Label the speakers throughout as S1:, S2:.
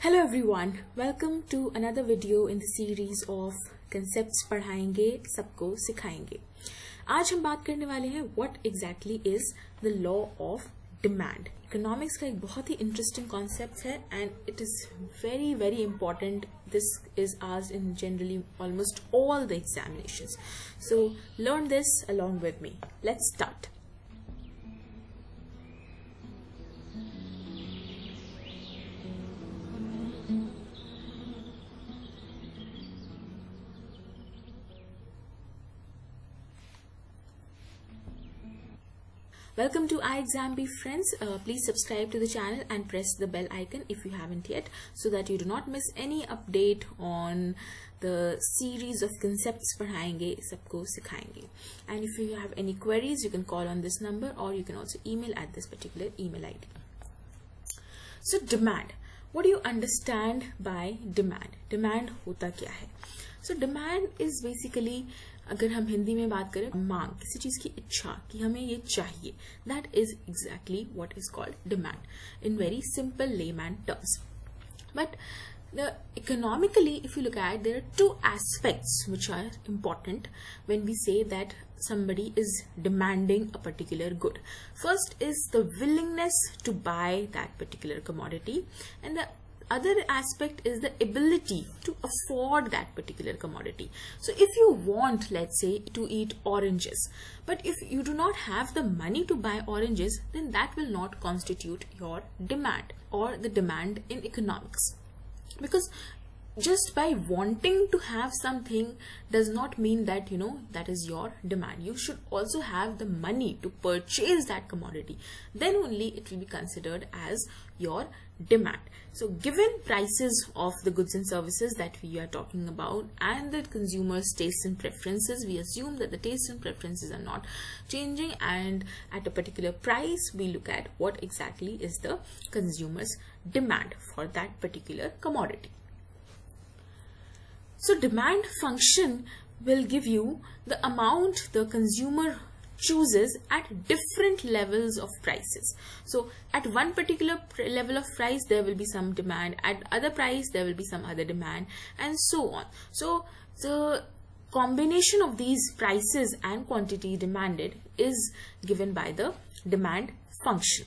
S1: Hello everyone, welcome to another video in the series of concepts पढ़ाएंगे सबको सिखाएंगे। आज हम बात करने वाले हैं what exactly is the law of demand। Economics का एक बहुत ही interesting concept है and it is very important. This is asked in generally almost all the examinations. So learn this along with me. Let's start. Welcome to iExamB friends. Please subscribe to the channel and press the bell icon if you haven't yet so that you do not miss any update on the series of concepts पढ़ाएंगे सबको सिखाएंगे. And if you have any queries, you can call on this number or you can also email at this particular email ID. So demand. What do you understand by demand? Demand होता क्या है? So demand is basically, अगर हम हिंदी में बात करें, मांग, किसी चीज की इच्छा कि हमें ये चाहिए. That is exactly what is called demand in very simple layman terms. But economically, if you look at, there are two aspects which are important when we say that somebody is demanding a particular good. First is the willingness to buy that particular commodity, and the other aspect is the ability to afford that particular commodity. So if you want, let's say, to eat oranges, but if you do not have the money to buy oranges, then that will not constitute your demand or the demand in economics. Because just by wanting to have something does not mean that, that is your demand. You should also have the money to purchase that commodity. Then only it will be considered as your demand. So given prices of the goods and services that we are talking about and the consumer's tastes and preferences, we assume that the tastes and preferences are not changing, and at a particular price we look at what exactly is the consumer's demand for that particular commodity. So demand function will give you the amount the consumer chooses at different levels of prices. So at one particular level of price there will be some demand, at other price there will be some other demand, and so on. So the combination of these prices and quantity demanded is given by the demand function.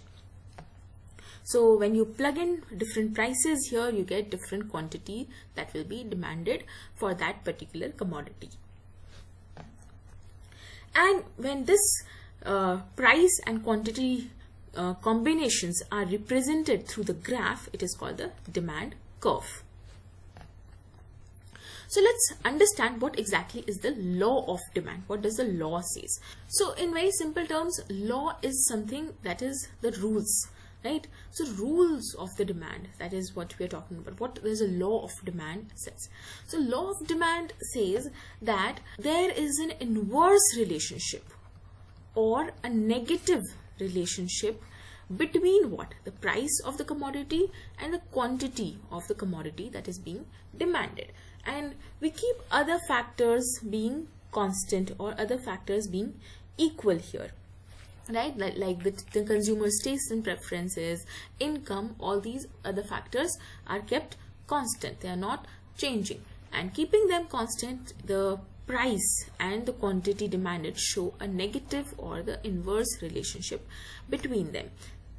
S1: So when you plug in different prices here, you get different quantity that will be demanded for that particular commodity. And when this price and quantity combinations are represented through the graph, it is called the demand curve. So let's understand what exactly is the law of demand. What does the law says? So in very simple terms, law is something that is the rules, right? So rules of the demand, that is what we are talking about. What does a law of demand says? So law of demand says that there is an inverse relationship or a negative relationship between what? The price of the commodity and the quantity of the commodity that is being demanded. And we keep other factors being constant or other factors being equal here. Right, like the consumer's tastes and preferences, income, all these other factors are kept constant. They are not changing, and keeping them constant, the price and the quantity demanded show a negative or the inverse relationship between them.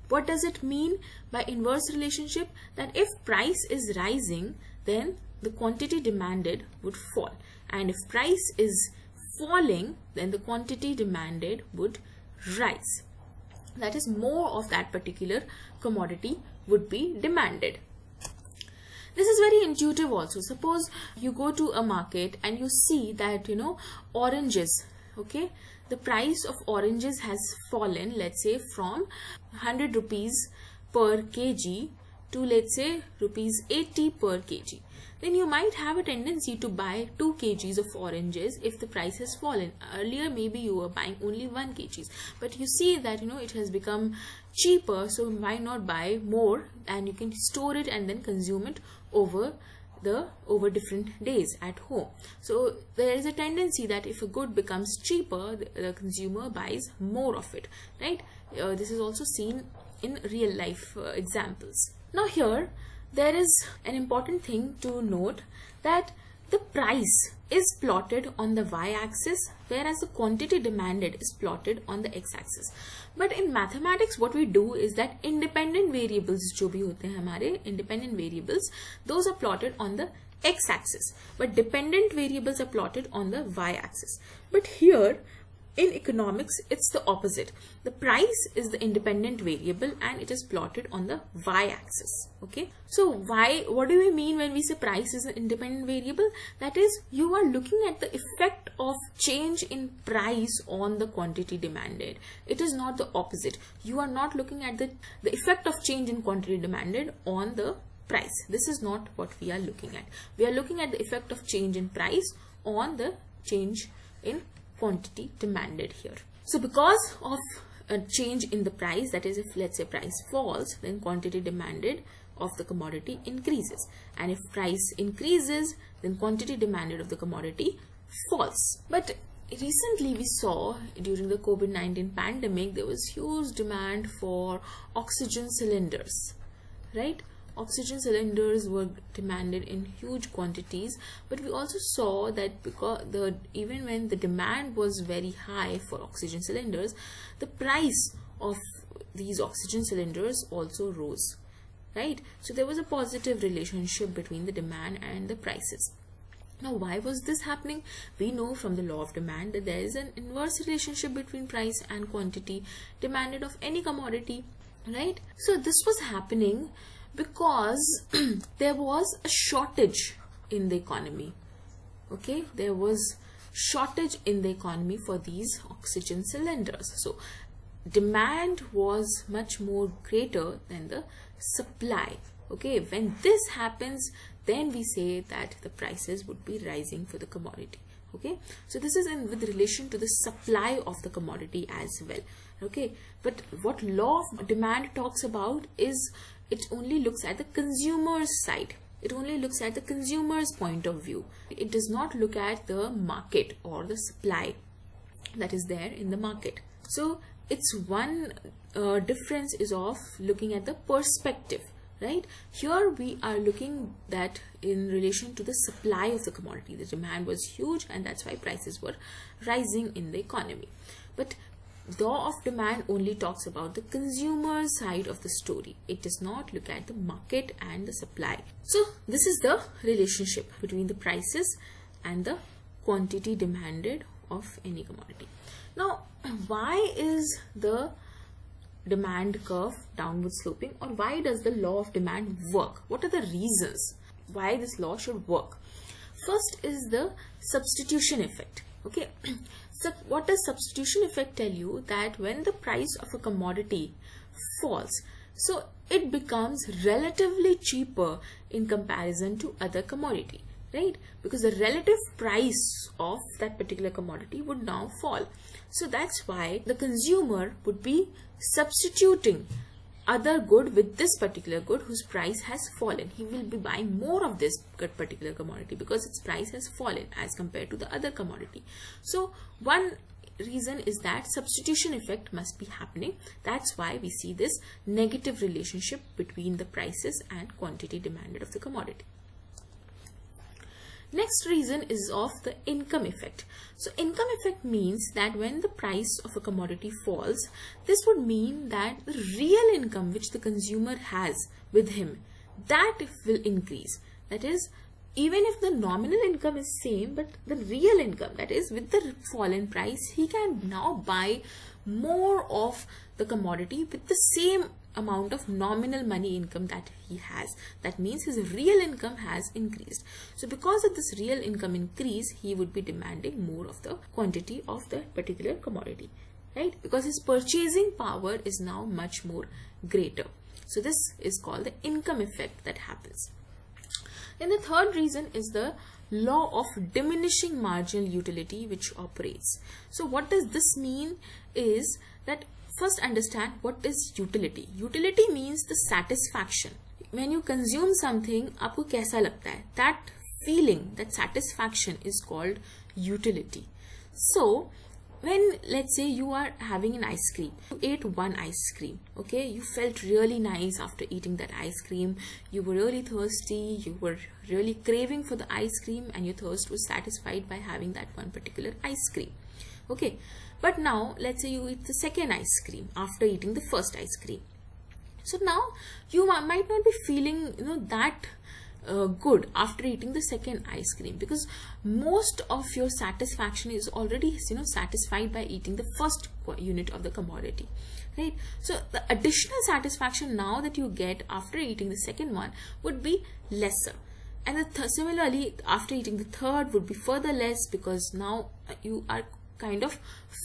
S1: What does it mean by inverse relationship? That if price is rising, then the quantity demanded would fall, and if price is falling, then the quantity demanded would rise. That is, more of that particular commodity would be demanded. This is very intuitive also. Suppose you go to a market and you see that, oranges, okay, the price of oranges has fallen, let's say, from 100 rupees per kg to, let's say, rupees 80 per kg. Then you might have a tendency to buy 2 kgs of oranges if the price has fallen. Earlier maybe you were buying only 1 kg, but you see that it has become cheaper, so why not buy more, and you can store it and then consume it over different days at home. So there is a tendency that if a good becomes cheaper, the consumer buys more of it, right? This is also seen in real life examples. Now here there is an important thing to note, that the price is plotted on the y-axis, whereas the quantity demanded is plotted on the x-axis. But in mathematics, what we do is that independent variables, जो भी होते हैं हमारे independent variables, those are plotted on the x-axis, but dependent variables are plotted on the y-axis. But here in economics, it's the opposite. The price is the independent variable and it is plotted on the y-axis. Okay, so what do we mean when we say price is an independent variable? That is, you are looking at the effect of change in price on the quantity demanded. It is not the opposite. You are not looking at the effect of change in quantity demanded on the price. This is not what we are looking at. We are looking at the effect of change in price on the change in quantity demanded here. So because of a change in the price, that is, if let's say price falls, then quantity demanded of the commodity increases, and if price increases, then quantity demanded of the commodity falls. But recently we saw during the COVID-19 pandemic, there was huge demand for oxygen cylinders, right? Oxygen cylinders were demanded in huge quantities, but we also saw that because even when the demand was very high for oxygen cylinders, the price of these oxygen cylinders also rose, right? So there was a positive relationship between the demand and the prices. Now, why was this happening? We know from the law of demand that there is an inverse relationship between price and quantity demanded of any commodity, right? So this was happening because there was a shortage in the economy. Okay, there was shortage in the economy for these oxygen cylinders. So demand was much more greater than the supply. Okay, when this happens, then we say that the prices would be rising for the commodity. Okay, so this is with relation to the supply of the commodity as well. Okay, but what law of demand talks about is it only looks at the consumer's side. It only looks at the consumer's point of view. It does not look at the market or the supply that is there in the market. So it's one difference is of looking at the perspective, right? Here we are looking that in relation to the supply of the commodity. The demand was huge and that's why prices were rising in the economy. But law of demand only talks about the consumer side of the story. It does not look at the market and the supply. So this is the relationship between the prices and the quantity demanded of any commodity. Now, why is the demand curve downward sloping, or why does the law of demand work? What are the reasons why this law should work? First is the substitution effect. Okay, so what does substitution effect tell you? That when the price of a commodity falls, so it becomes relatively cheaper in comparison to other commodity, right? Because the relative price of that particular commodity would now fall. So that's why the consumer would be substituting other good with this particular good whose price has fallen. He will be buying more of this particular commodity because its price has fallen as compared to the other commodity. So one reason is that substitution effect must be happening. That's why we see this negative relationship between the prices and quantity demanded of the commodity. Next reason is of the income effect. So income effect means that when the price of a commodity falls, this would mean that the real income which the consumer has with him, that will increase. That is, even if the nominal income is same, but the real income, that is with the fallen price, he can now buy more of the commodity with the same amount of nominal money income that he has. That means his real income has increased. So because of this real income increase, he would be demanding more of the quantity of the particular commodity, right? Because his purchasing power is now much more greater. So this is called the income effect that happens. And the third reason is the law of diminishing marginal utility which operates. So what does this mean is that first understand what is utility. Utility means the satisfaction. When you consume something, आपको कैसा लगता है? That feeling, that satisfaction is called utility. So when, let's say, you are having an ice cream, you ate one ice cream, okay, you felt really nice after eating that ice cream, you were really thirsty, you were really craving for the ice cream, and your thirst was satisfied by having that one particular ice cream, okay. But now let's say you eat the second ice cream after eating the first ice cream. So now you might not be feeling, you know, that good after eating the second ice cream, because most of your satisfaction is already, you know, satisfied by eating the first unit of the commodity, right? So the additional satisfaction now that you get after eating the second one would be lesser, and similarly after eating the third would be further less, because now you are kind of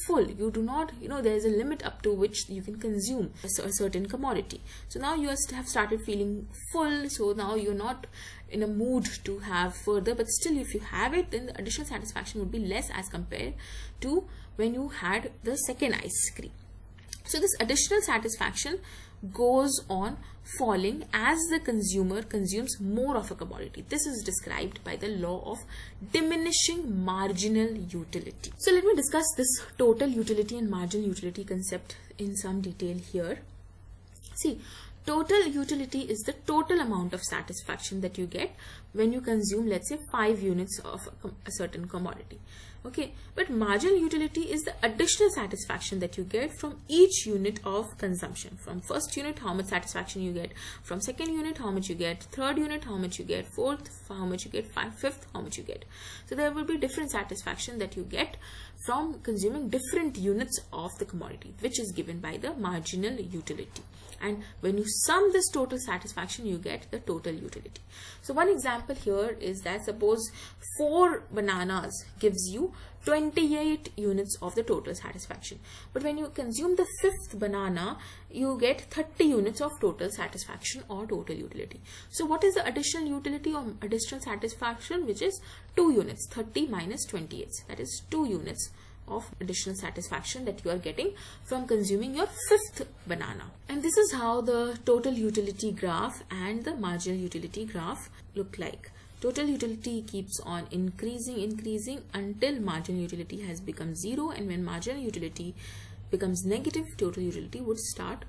S1: full. You do not, you know, there is a limit up to which you can consume a certain commodity. So now you have started feeling full, so now you're not in a mood to have further, but still if you have it, then the additional satisfaction would be less as compared to when you had the second ice cream. So this additional satisfaction goes on falling as the consumer consumes more of a commodity. This is described by the law of diminishing marginal utility. So let me discuss this total utility and marginal utility concept in some detail here. See, total utility is the total amount of satisfaction that you get when you consume, let's say, 5 units of a certain commodity. Okay, but marginal utility is the additional satisfaction that you get from each unit of consumption. From first unit, how much satisfaction you get; from second unit, how much you get; third unit, how much you get; fourth, how much you get; fifth, how much you get. So there will be different satisfaction that you get from consuming different units of the commodity, which is given by the marginal utility. And when you sum this total satisfaction, you get the total utility. So one example here is that suppose 4 bananas gives you 28 units of the total satisfaction. But when you consume the 5th banana, you get 30 units of total satisfaction or total utility. So what is the additional utility or additional satisfaction, which is 2 units, 30 minus 28. That is 2 units of additional satisfaction that you are getting from consuming your 5th banana. And this is how the total utility graph and the marginal utility graph look like. Total utility keeps on increasing until marginal utility has become 0, and when marginal utility becomes negative, total utility would start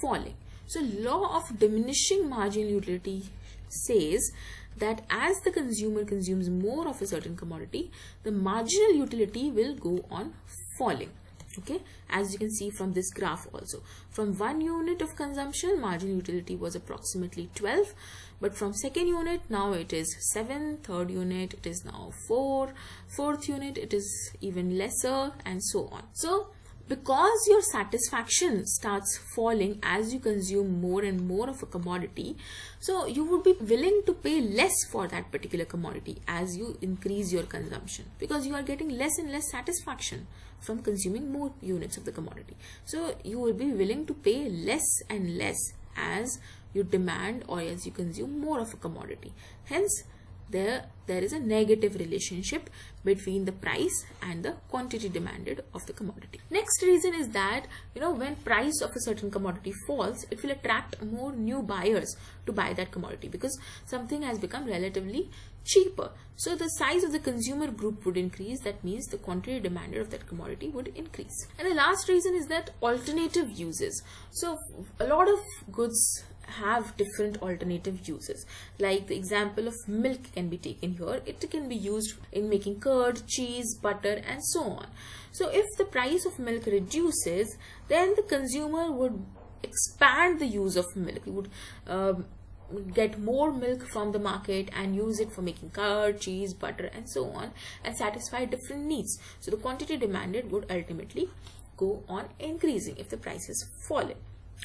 S1: falling. So law of diminishing marginal utility says that as the consumer consumes more of a certain commodity, the marginal utility will go on falling. Okay, as you can see from this graph also, from 1 unit of consumption, marginal utility was approximately 12, but from second unit now it is 7, third unit it is now 4, fourth unit it is even lesser, and so on. So because your satisfaction starts falling as you consume more and more of a commodity, so you would be willing to pay less for that particular commodity as you increase your consumption, because you are getting less and less satisfaction from consuming more units of the commodity. So you will be willing to pay less and less as you demand or as you consume more of a commodity. Hence there is a negative relationship between the price and the quantity demanded of the commodity. Next reason is that, you know, when price of a certain commodity falls, it will attract more new buyers to buy that commodity, because something has become relatively cheaper. So the size of the consumer group would increase. That means the quantity demanded of that commodity would increase. And the last reason is that alternative uses. So a lot of goods have different alternative uses. Like the example of milk can be taken here. It can be used in making curd, cheese, butter, and so on. So if the price of milk reduces, then the consumer would expand the use of milk. He would get more milk from the market and use it for making curd, cheese, butter, and so on, and satisfy different needs. So the quantity demanded would ultimately go on increasing if the price has fallen.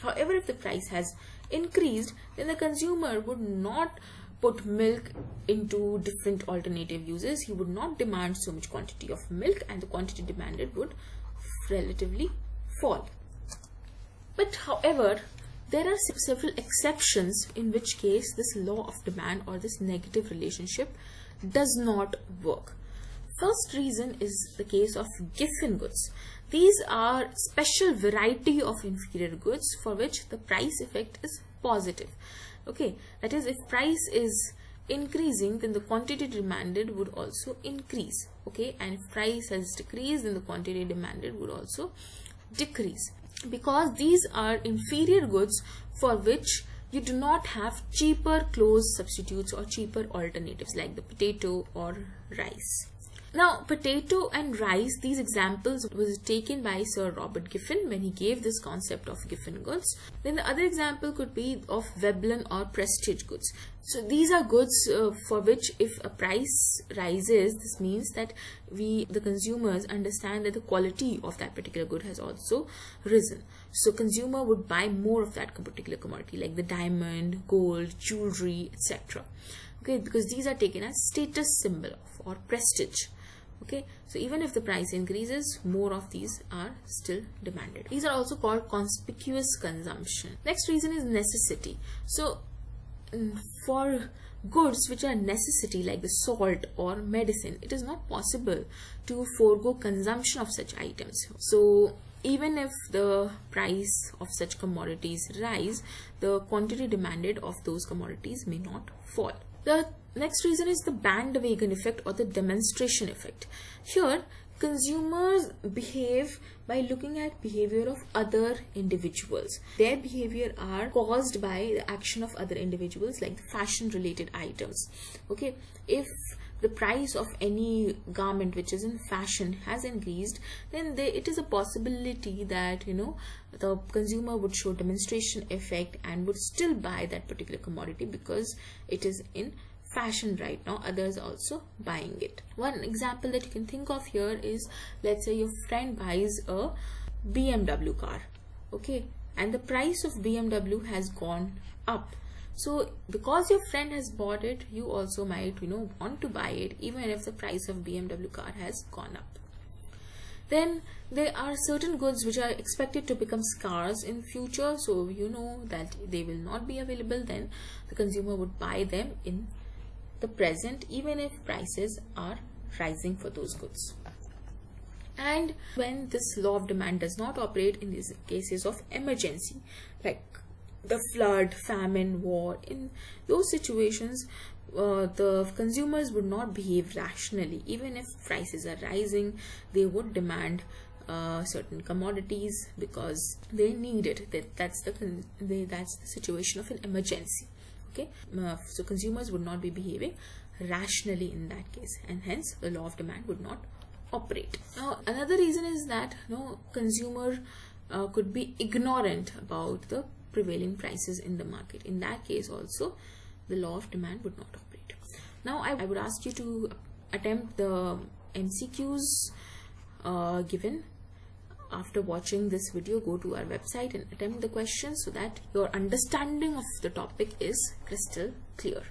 S1: However, if the price has increased, then the consumer would not put milk into different alternative uses. He would not demand so much quantity of milk, and the quantity demanded would relatively fall. But however, there are several exceptions in which case this law of demand or this negative relationship does not work. First reason is the case of giffen goods. These are special variety of inferior goods for which the price effect is positive. Okay, that is, if price is increasing, then the quantity demanded would also increase. Okay, and if price has decreased, then the quantity demanded would also decrease, because these are inferior goods for which you do not have cheaper close substitutes or cheaper alternatives like the potato or rice. Now, potato and rice, these examples was taken by Sir Robert Giffen when he gave this concept of Giffen goods. Then the other example could be of Veblen or prestige goods. So these are goods for which if a price rises, this means that the consumers understand that the quality of that particular good has also risen. So consumer would buy more of that particular commodity like the diamond, gold, jewelry, etc. Okay, because these are taken as status symbol of or prestige. Okay, so even if the price increases, more of these are still demanded. These are also called conspicuous consumption. Next reason is necessity. So for goods which are necessity like the salt or medicine, it is not possible to forego consumption of such items. So even if the price of such commodities rise, the quantity demanded of those commodities may not fall. The next reason is the bandwagon effect or the demonstration effect. Here, consumers behave by looking at behavior of other individuals. Their behavior are caused by the action of other individuals like the fashion related items. Okay, if the price of any garment which is in fashion has increased, then it is a possibility that the consumer would show demonstration effect and would still buy that particular commodity because it is in fashion right now, others are also buying it. One example that you can think of here is, let's say your friend buys a BMW car, okay, and the price of BMW has gone up. So because your friend has bought it, you also might want to buy it even if the price of BMW car has gone up. Then there are certain goods which are expected to become scarce in future, so that they will not be available, then the consumer would buy them in the present even if prices are rising for those goods. And when this law of demand does not operate in these cases of emergency like the flood, famine, war, in those situations the consumers would not behave rationally. Even if prices are rising, they would demand certain commodities because they need it. That's the situation of an emergency. Okay, so consumers would not be behaving rationally in that case, and hence the law of demand would not operate. Now, another reason is that consumer could be ignorant about the prevailing prices in the market. In that case also, the law of demand would not operate. Now, I would ask you to attempt the MCQs given. After watching this video, go to our website and attempt the questions so that your understanding of the topic is crystal clear.